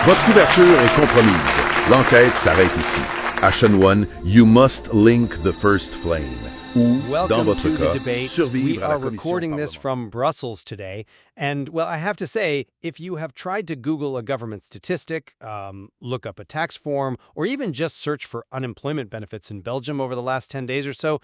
Votre couverture est compromise. L'enquête s'arrête ici. Action 1, you must link the first flame. Ou, dans Welcome votre to the cas, debate. survivre We à la are commission recording this parlementaire. from Brussels today. And, well, I have to say, if you have tried to Google a government statistic, look up a tax form, or even just search for unemployment benefits in Belgium over the last 10 days or so,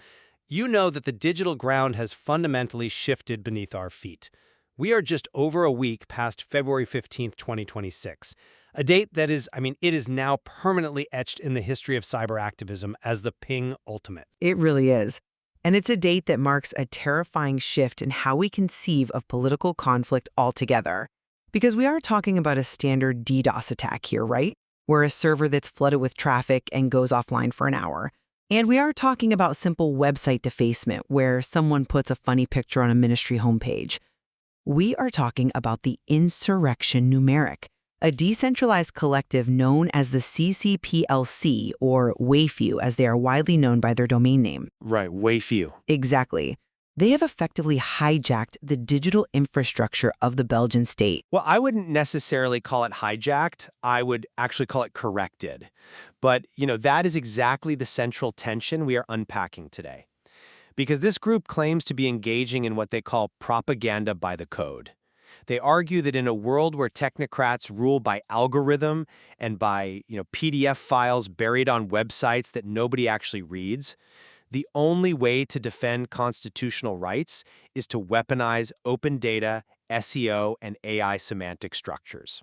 you know that the digital ground has fundamentally shifted beneath our feet. We are just over a week past February 15th, 2026. A date that is, it is now permanently etched in the history of cyber activism as the ping ultimate. It really is. And it's a date that marks a terrifying shift in how we conceive of political conflict altogether. Because we are talking about a standard DDoS attack here, right? Where a server that's flooded with traffic and goes offline for an hour. And we are talking about simple website defacement, where someone puts a funny picture on a ministry homepage. We are talking about the insurrection numeric, a decentralized collective known as the CCPLC, or Wayfew, as they are widely known by their domain name. Right, way few. Exactly. They have effectively hijacked the digital infrastructure of the Belgian state. Well, I wouldn't necessarily call it hijacked. I would actually call it corrected. But, that is exactly the central tension we are unpacking today. Because this group claims to be engaging in what they call propaganda by the code. They argue that in a world where technocrats rule by algorithm and by, PDF files buried on websites that nobody actually reads, the only way to defend constitutional rights is to weaponize open data, SEO, and AI semantic structures.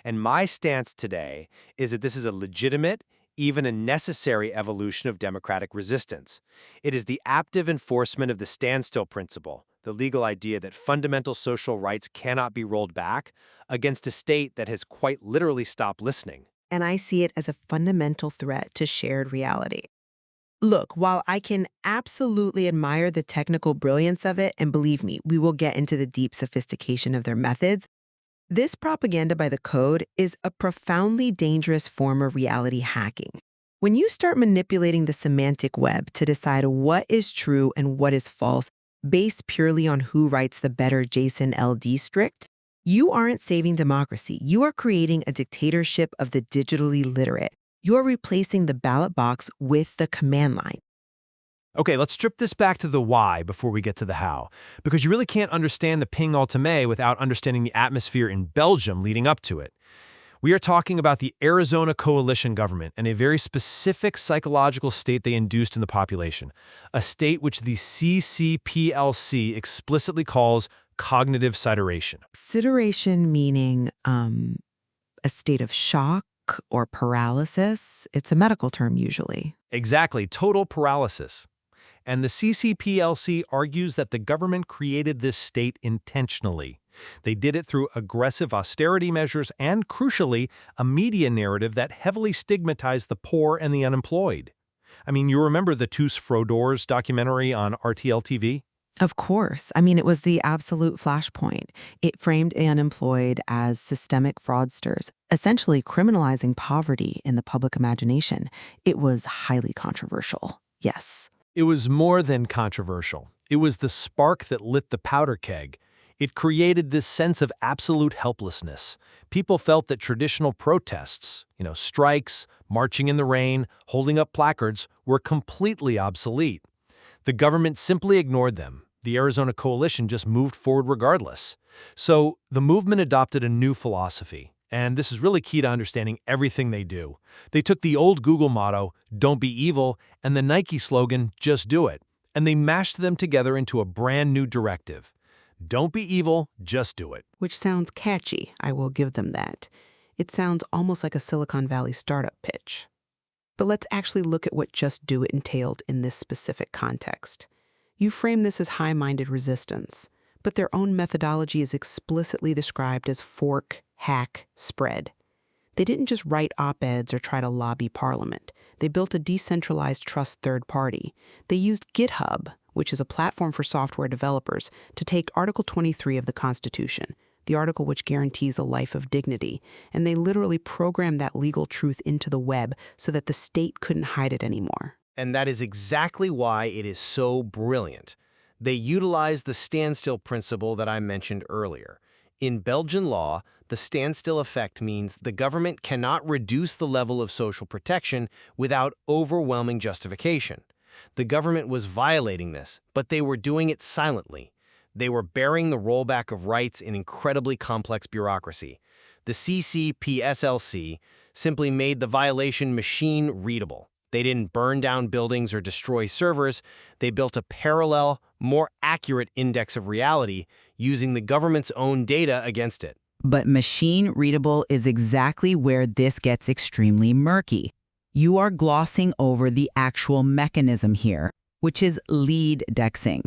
And my stance today is that this is a legitimate, even a necessary evolution of democratic resistance. It is the active enforcement of the standstill principle, the legal idea that fundamental social rights cannot be rolled back, against a state that has quite literally stopped listening. And I see it as a fundamental threat to shared reality. Look, while I can absolutely admire the technical brilliance of it, and believe me, we will get into the deep sophistication of their methods, this propaganda by the code is a profoundly dangerous form of reality hacking. When you start manipulating the semantic web to decide what is true and what is false based purely on who writes the better JSON LD strict, you aren't saving democracy. You are creating a dictatorship of the digitally literate. You're replacing the ballot box with the command line. Okay, let's strip this back to the why before we get to the how, because you really can't understand the ping ultimate without understanding the atmosphere in Belgium leading up to it. We are talking about the Arizona coalition government and a very specific psychological state they induced in the population, a state which the CCPLC explicitly calls cognitive sideration. Sideration meaning a state of shock or paralysis. It's a medical term usually. Exactly, total paralysis. And the CCPLC argues that the government created this state intentionally. They did it through aggressive austerity measures and, crucially, a media narrative that heavily stigmatized the poor and the unemployed. You remember the Tous Fraudeurs documentary on RTL TV? Of course. It was the absolute flashpoint. It framed the unemployed as systemic fraudsters, essentially criminalizing poverty in the public imagination. It was highly controversial. Yes. It was more than controversial. It was the spark that lit the powder keg. It created this sense of absolute helplessness. People felt that traditional protests, strikes, marching in the rain, holding up placards, were completely obsolete. The government simply ignored them. The Arizona coalition just moved forward regardless. So the movement adopted a new philosophy. And this is really key to understanding everything they do. They took the old Google motto, "Don't be evil," and the Nike slogan, "Just do it," and they mashed them together into a brand new directive. Don't be evil, just do it. Which sounds catchy, I will give them that. It sounds almost like a Silicon Valley startup pitch. But let's actually look at what just do it entailed in this specific context. You frame this as high-minded resistance, but their own methodology is explicitly described as fork, hack, spread. They didn't just write op-eds or try to lobby Parliament. They built a decentralized trust third party. They used GitHub, which is a platform for software developers, to take Article 23 of the Constitution, the article which guarantees a life of dignity, and they literally programmed that legal truth into the web so that the state couldn't hide it anymore. And that is exactly why it is so brilliant. They utilize the standstill principle that I mentioned earlier. In Belgian law, the standstill effect means the government cannot reduce the level of social protection without overwhelming justification. The government was violating this, but they were doing it silently. They were bearing the rollback of rights in incredibly complex bureaucracy. The CCPSLC simply made the violation machine-readable. They didn't burn down buildings or destroy servers. They built a parallel, more accurate index of reality using the government's own data against it. But machine-readable is exactly where this gets extremely murky. You are glossing over the actual mechanism here, which is lead dexing.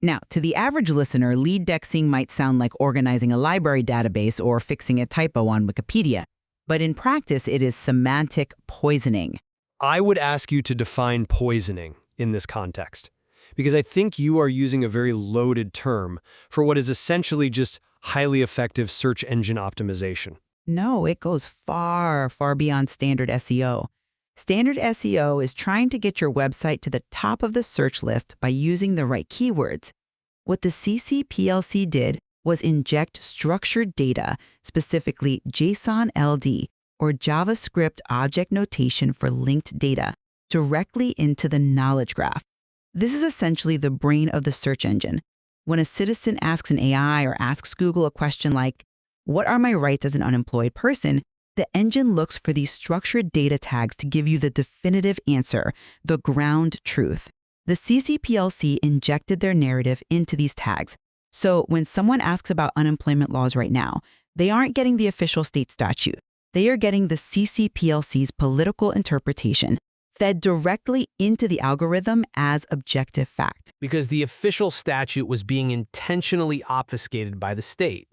Now, to the average listener, lead dexing might sound like organizing a library database or fixing a typo on Wikipedia. But in practice, it is semantic poisoning. I would ask you to define poisoning in this context, because I think you are using a very loaded term for what is essentially just highly effective search engine optimization. No, it goes far, far beyond standard SEO. Standard SEO is trying to get your website to the top of the search list by using the right keywords. What the CCPLC did was inject structured data, specifically JSON LD, or JavaScript object notation for linked data, directly into the knowledge graph. This is essentially the brain of the search engine. When a citizen asks an AI or asks Google a question like, "What are my rights as an unemployed person?" the engine looks for these structured data tags to give you the definitive answer, the ground truth. The CCPLC injected their narrative into these tags. So when someone asks about unemployment laws right now, they aren't getting the official state statute. They are getting the CCPLC's political interpretation, fed directly into the algorithm as objective fact. Because the official statute was being intentionally obfuscated by the state.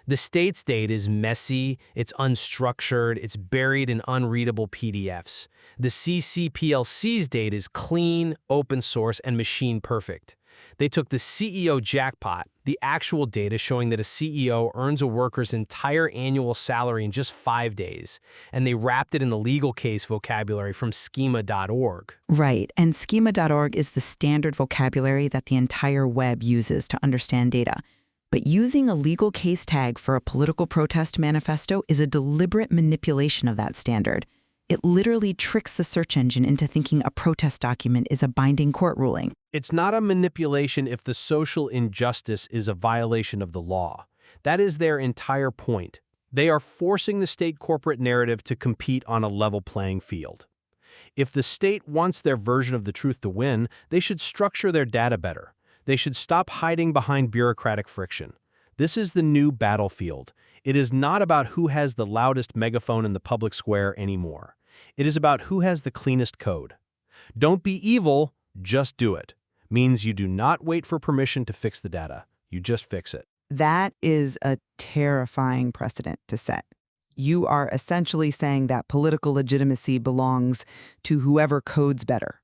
The state's data is messy, it's unstructured, it's buried in unreadable PDFs. The CCPLC's data is clean, open source, and machine perfect. They took the CEO jackpot, the actual data showing that a CEO earns a worker's entire annual salary in just 5 days, and they wrapped it in the legal case vocabulary from schema.org. Right, and schema.org is the standard vocabulary that the entire web uses to understand data. But using a legal case tag for a political protest manifesto is a deliberate manipulation of that standard. It literally tricks the search engine into thinking a protest document is a binding court ruling. It's not a manipulation if the social injustice is a violation of the law. That is their entire point. They are forcing the state corporate narrative to compete on a level playing field. If the state wants their version of the truth to win, they should structure their data better. They should stop hiding behind bureaucratic friction. This is the new battlefield. It is not about who has the loudest megaphone in the public square anymore. It is about who has the cleanest code. Don't be evil, just do it. Means you do not wait for permission to fix the data. You just fix it. That is a terrifying precedent to set. You are essentially saying that political legitimacy belongs to whoever codes better.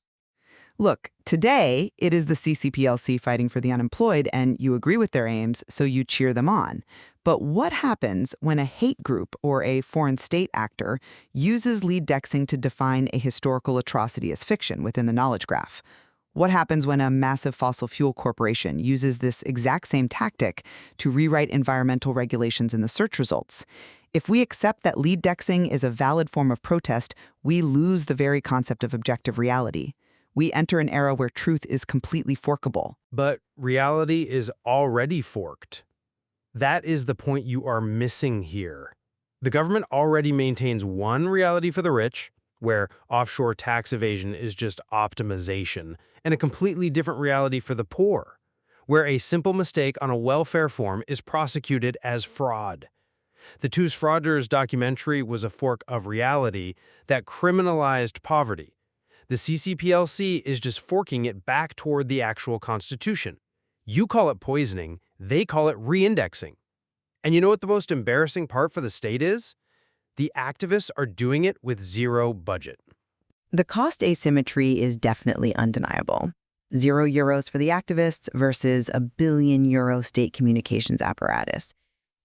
Look, today, it is the CCPLC fighting for the unemployed, and you agree with their aims, so you cheer them on. But what happens when a hate group or a foreign state actor uses lead dexing to define a historical atrocity as fiction within the knowledge graph? What happens when a massive fossil fuel corporation uses this exact same tactic to rewrite environmental regulations in the search results? If we accept that lead dexing is a valid form of protest, we lose the very concept of objective reality. We enter an era where truth is completely forkable. But reality is already forked. That is the point you are missing here. The government already maintains one reality for the rich, where offshore tax evasion is just optimization, and a completely different reality for the poor, where a simple mistake on a welfare form is prosecuted as fraud. The Two's Frauders documentary was a fork of reality that criminalized poverty. The CCPLC is just forking it back toward the actual Constitution. You call it poisoning, they call it reindexing. And you know what the most embarrassing part for the state is? The activists are doing it with zero budget. The cost asymmetry is definitely undeniable. €0 for the activists versus a €1 billion state communications apparatus.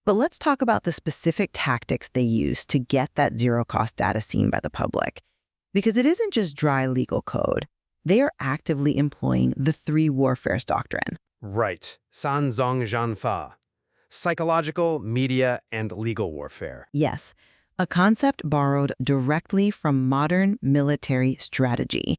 But let's talk about the specific tactics they use to get that zero-cost data seen by the public. Because it isn't just dry legal code. They are actively employing the three warfares doctrine. Right. San Zong Zhan Fa. psychological, media, and legal warfare. Yes, a concept borrowed directly from modern military strategy.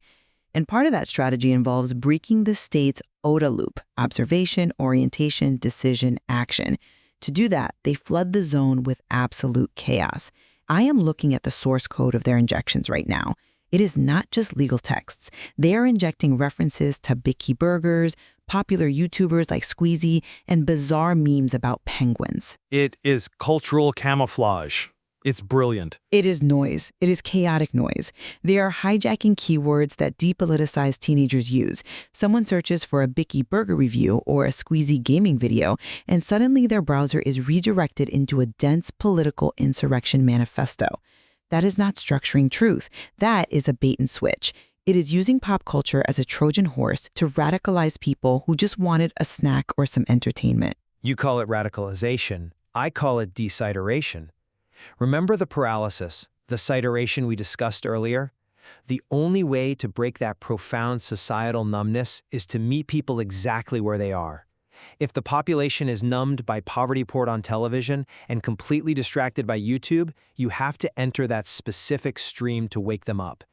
And part of that strategy involves breaking the state's OODA loop, observation, orientation, decision, action. To do that, they flood the zone with absolute chaos. I am looking at the source code of their injections right now. It is not just legal texts. They are injecting references to Bicky Burgers, popular YouTubers like Squeezy, and bizarre memes about penguins. It is cultural camouflage. It's brilliant. It is noise. It is chaotic noise. They are hijacking keywords that depoliticized teenagers use. Someone searches for a Bicky Burger review or a Squeezy gaming video, and suddenly their browser is redirected into a dense political insurrection manifesto. That is not structuring truth. That is a bait and switch. It is using pop culture as a Trojan horse to radicalize people who just wanted a snack or some entertainment. You call it radicalization. I call it desideration. Remember the paralysis, the sideration we discussed earlier? The only way to break that profound societal numbness is to meet people exactly where they are. If the population is numbed by poverty porn on television and completely distracted by YouTube, you have to enter that specific stream to wake them up.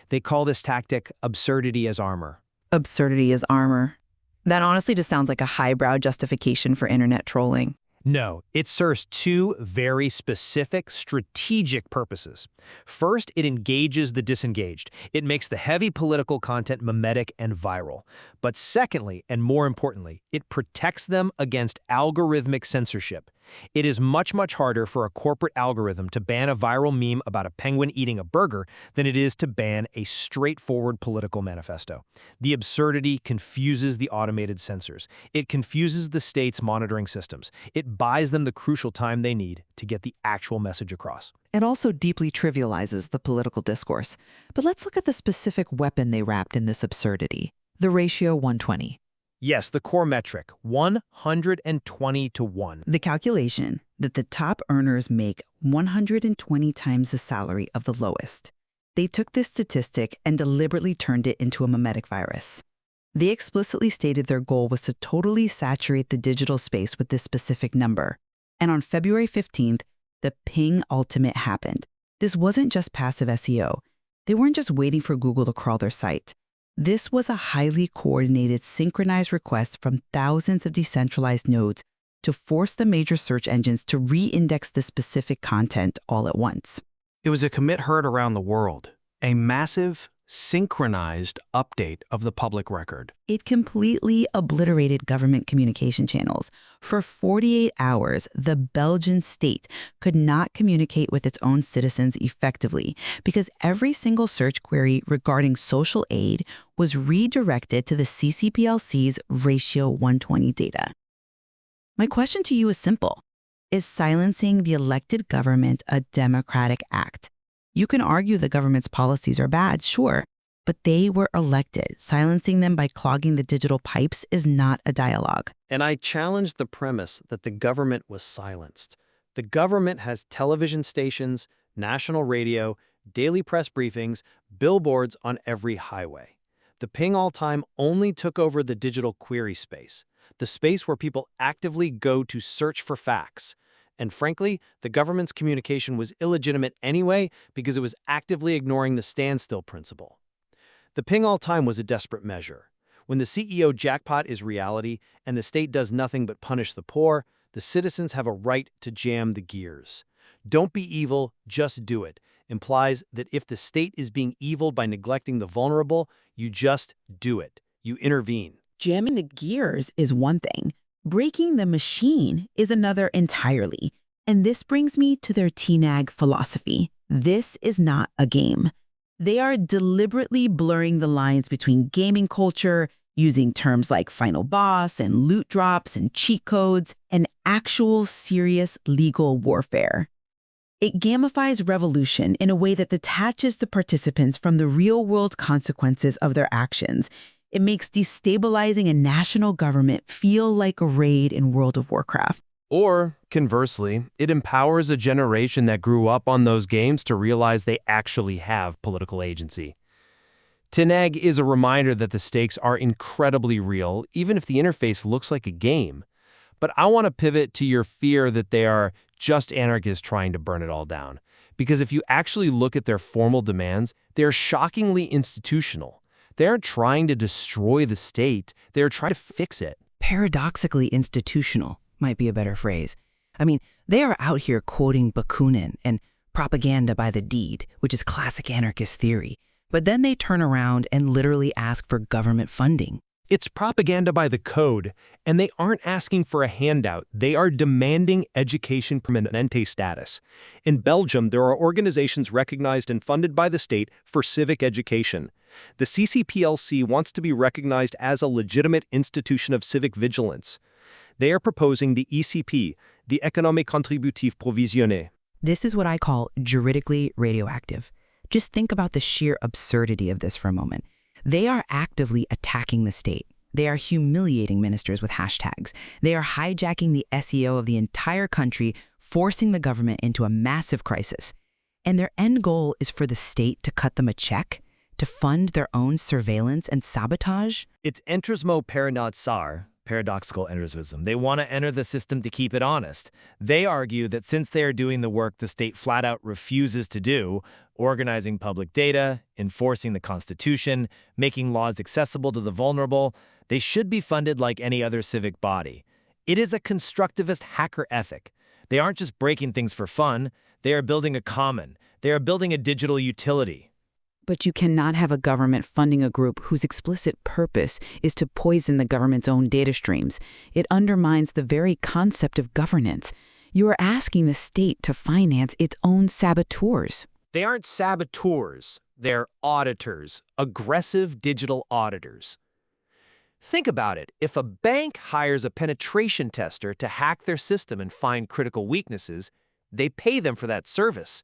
They call this tactic absurdity as armor. Absurdity as armor. That honestly just sounds like a highbrow justification for internet trolling. No, it serves two very specific, strategic purposes. First, it engages the disengaged. It makes the heavy political content mimetic and viral. But secondly, and more importantly, it protects them against algorithmic censorship. It is much, much harder for a corporate algorithm to ban a viral meme about a penguin eating a burger than it is to ban a straightforward political manifesto. The absurdity confuses the automated censors. It confuses the state's monitoring systems. It buys them the crucial time they need to get the actual message across. It also deeply trivializes the political discourse. But let's look at the specific weapon they wrapped in this absurdity, the ratio 120. Yes, the core metric, 120 to 1. The calculation that the top earners make 120 times the salary of the lowest. They took this statistic and deliberately turned it into a mimetic virus. They explicitly stated their goal was to totally saturate the digital space with this specific number. And on February 15th, the ping ultimate happened. This wasn't just passive SEO. They weren't just waiting for Google to crawl their site. This was a highly coordinated, synchronized request from thousands of decentralized nodes to force the major search engines to re-index the specific content all at once. It was a commit heard around the world, a massive, synchronized update of the public record. It completely obliterated government communication channels. For 48 hours, the Belgian state could not communicate with its own citizens effectively because every single search query regarding social aid was redirected to the CCPLC's ratio 120 data. My question to you is simple. Is silencing the elected government a democratic act? You can argue the government's policies are bad, sure, but they were elected. Silencing them by clogging the digital pipes is not a dialogue. And I challenge the premise that the government was silenced. The government has television stations, national radio, daily press briefings, billboards on every highway. The ping all time only took over the digital query space, the space where people actively go to search for facts. And frankly, the government's communication was illegitimate anyway because it was actively ignoring the standstill principle. The ping all time was a desperate measure. When the CEO jackpot is reality and the state does nothing but punish the poor, the citizens have a right to jam the gears. Don't be evil, just do it implies that if the state is being evil by neglecting the vulnerable, you just do it. You intervene. Jamming the gears is one thing. Breaking the machine is another entirely. And this brings me to their TNAG philosophy. This is not a game. They are deliberately blurring the lines between gaming culture, using terms like final boss and loot drops and cheat codes, and actual serious legal warfare. It gamifies revolution in a way that detaches the participants from the real-world consequences of their actions. It makes destabilizing a national government feel like a raid in World of Warcraft. Or, conversely, it empowers a generation that grew up on those games to realize they actually have political agency. TNAG is a reminder that the stakes are incredibly real, even if the interface looks like a game. But I want to pivot to your fear that they are just anarchists trying to burn it all down. Because if you actually look at their formal demands, they are shockingly institutional. They aren't trying to destroy the state, they are trying to fix it. Paradoxically institutional might be a better phrase. I mean, they are out here quoting Bakunin and propaganda by the deed, which is classic anarchist theory. But then they turn around and literally ask for government funding. It's propaganda by the code, and they aren't asking for a handout. They are demanding education permanente status. In Belgium, there are organizations recognized and funded by the state for civic education. The CCPLC wants to be recognized as a legitimate institution of civic vigilance. They are proposing the ECP, the Économie Contributive Provisionnée. This is what I call juridically radioactive. Just think about the sheer absurdity of this for a moment. They are actively attacking the state. They are humiliating ministers with hashtags. They are hijacking the SEO of the entire country, forcing the government into a massive crisis. And their end goal is for the state to cut them a check, to fund their own surveillance and sabotage. It's entrismo paradoxar, paradoxical entrism. They want to enter the system to keep it honest. They argue that since they are doing the work the state flat out refuses to do, organizing public data, enforcing the Constitution, making laws accessible to the vulnerable, they should be funded like any other civic body. It is a constructivist hacker ethic. They aren't just breaking things for fun. They are building a common. They are building a digital utility. But you cannot have a government funding a group whose explicit purpose is to poison the government's own data streams. It undermines the very concept of governance. You are asking the state to finance its own saboteurs. They aren't saboteurs. They're auditors, aggressive digital auditors. Think about it. If a bank hires a penetration tester to hack their system and find critical weaknesses, they pay them for that service.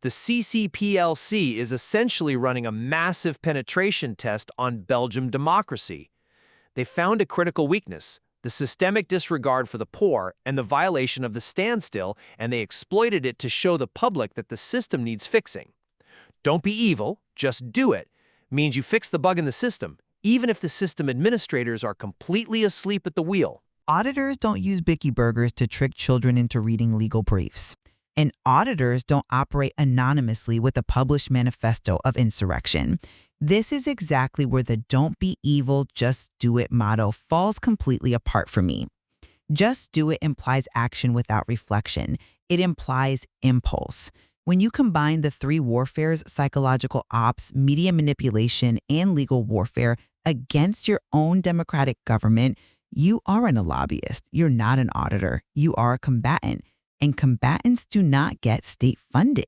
The CCPLC is essentially running a massive penetration test on Belgium democracy. They found a critical weakness, the systemic disregard for the poor and the violation of the standstill, and they exploited it to show the public that the system needs fixing. Don't be evil, just do it, means you fix the bug in the system, even if the system administrators are completely asleep at the wheel. Auditors don't use Bicky Burgers to trick children into reading legal briefs. And auditors don't operate anonymously with a published manifesto of insurrection. This is exactly where the "don't be evil, just do it" motto falls completely apart for me. Just do it implies action without reflection. It implies impulse. When you combine the three warfares, psychological ops, media manipulation, and legal warfare against your own democratic government, you aren't a lobbyist. You're not an auditor. You are a combatant. And combatants do not get state funding.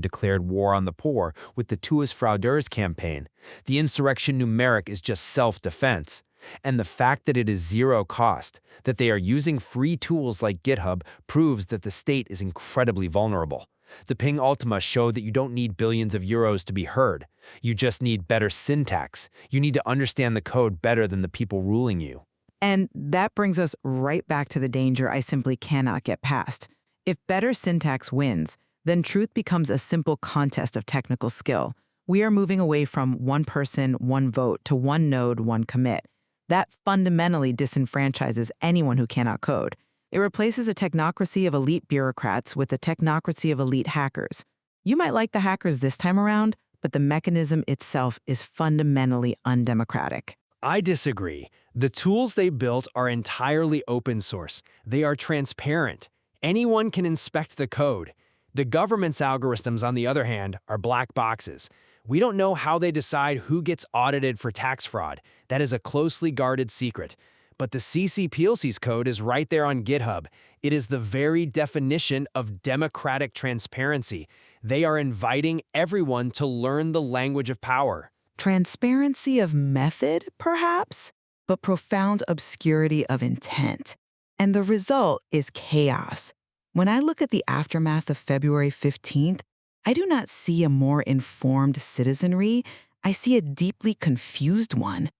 Declared war on the poor with the Tuas Fraudeurs campaign. The insurrection numeric is just self-defense. And the fact that it is zero cost, that they are using free tools like GitHub, proves that the state is incredibly vulnerable. The Ping Ultima showed that you don't need billions of euros to be heard. You just need better syntax. You need to understand the code better than the people ruling you. And that brings us right back to the danger I simply cannot get past. If better syntax wins, then truth becomes a simple contest of technical skill. We are moving away from one person, one vote to one node, one commit. That fundamentally disenfranchises anyone who cannot code. It replaces a technocracy of elite bureaucrats with a technocracy of elite hackers. You might like the hackers this time around, but the mechanism itself is fundamentally undemocratic. I disagree. The tools they built are entirely open source. They are transparent. Anyone can inspect the code. The government's algorithms, on the other hand, are black boxes. We don't know how they decide who gets audited for tax fraud. That is a closely guarded secret. But the CCPLC's code is right there on GitHub. It is the very definition of democratic transparency. They are inviting everyone to learn the language of power. Transparency of method, perhaps, but profound obscurity of intent. And the result is chaos. When I look at the aftermath of February 15th, I do not see a more informed citizenry. I see a deeply confused one.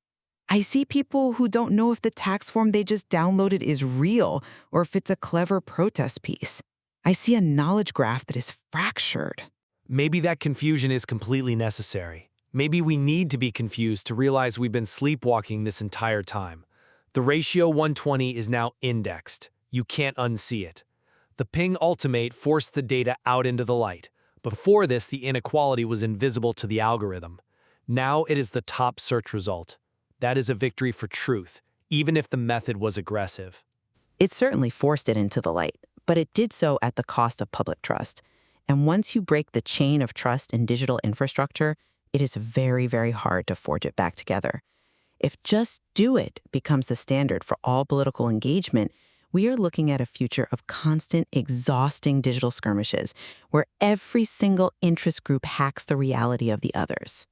I see people who don't know if the tax form they just downloaded is real or if it's a clever protest piece. I see a knowledge graph that is fractured. Maybe that confusion is completely necessary. Maybe we need to be confused to realize we've been sleepwalking this entire time. The ratio 120 is now indexed. You can't unsee it. The ping ultimate forced the data out into the light. Before this, the inequality was invisible to the algorithm. Now it is the top search result. That is a victory for truth, even if the method was aggressive. It certainly forced it into the light, but it did so at the cost of public trust. And once you break the chain of trust in digital infrastructure, it is very, very hard to forge it back together. If just do it becomes the standard for all political engagement, we are looking at a future of constant, exhausting digital skirmishes where every single interest group hacks the reality of the others.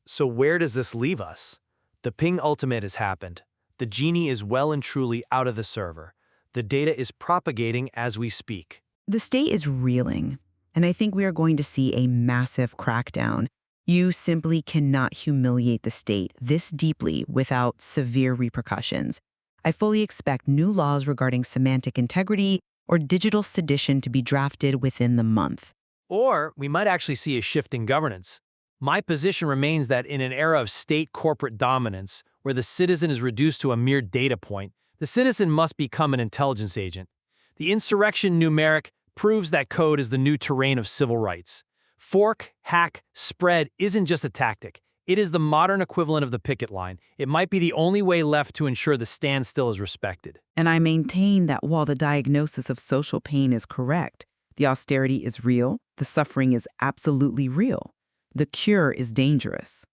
So where does this leave us? The ping ultimate has happened. The genie is well and truly out of the server. The data is propagating as we speak. The state is reeling, and I think we are going to see a massive crackdown. You simply cannot humiliate the state this deeply without severe repercussions. I fully expect new laws regarding semantic integrity or digital sedition to be drafted within the month. Or we might actually see a shift in governance. My position remains that in an era of state corporate dominance, where the citizen is reduced to a mere data point, the citizen must become an intelligence agent. The insurrection numeric proves that code is the new terrain of civil rights. Fork, hack, spread isn't just a tactic. It is the modern equivalent of the picket line. It might be the only way left to ensure the standstill is respected. And I maintain that while the diagnosis of social pain is correct, the austerity is real, the suffering is absolutely real. The cure is dangerous.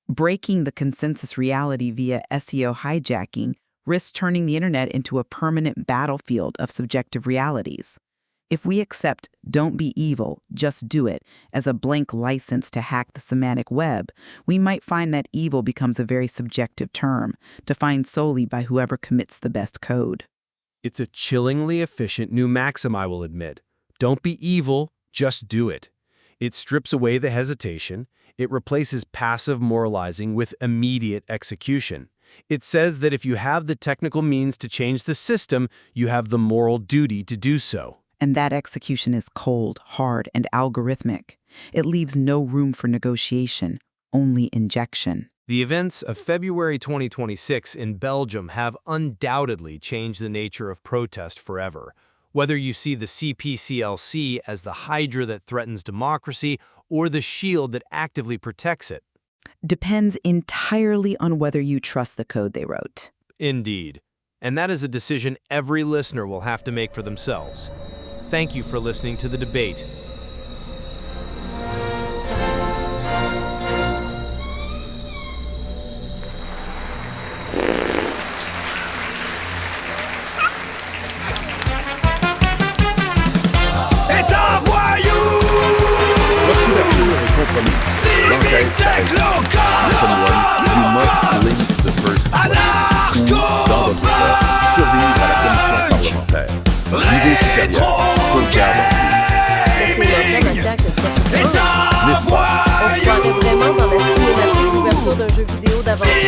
Breaking the consensus reality via SEO hijacking risks turning the internet into a permanent battlefield of subjective realities. If we accept "don't be evil, just do it" as a blank license to hack the semantic web, we might find that evil becomes a very subjective term, defined solely by whoever commits the best code. It's a chillingly efficient new maxim, I will admit. Don't be evil, just do it. It strips away the hesitation. It replaces passive moralizing with immediate execution. It says that if you have the technical means to change the system, you have the moral duty to do so. And that execution is cold, hard, and algorithmic. It leaves no room for negotiation, only injection. The events of February 2026 in Belgium have undoubtedly changed the nature of protest forever. Whether you see the CPCLC as the hydra that threatens democracy or the shield that actively protects it. Depends entirely on whether you trust the code they wrote. Indeed. And that is a decision every listener will have to make for themselves. Thank you for listening to the debate. L'enquête s'arrête ici. You must link the first flame. Ou, dans votre cas, survivre à la commission parlementaire. Niveau supérieur, sauvegarde en cours. On croirait vraiment dans la cinématique d'ouverture d'un jeu vidéo d'aventure.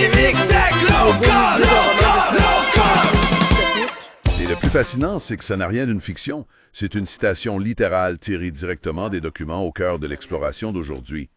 Et le plus fascinant, c'est que ça n'a rien d'une fiction. C'est une citation littérale tirée directement des documents au cœur de l'exploration d'aujourd'hui.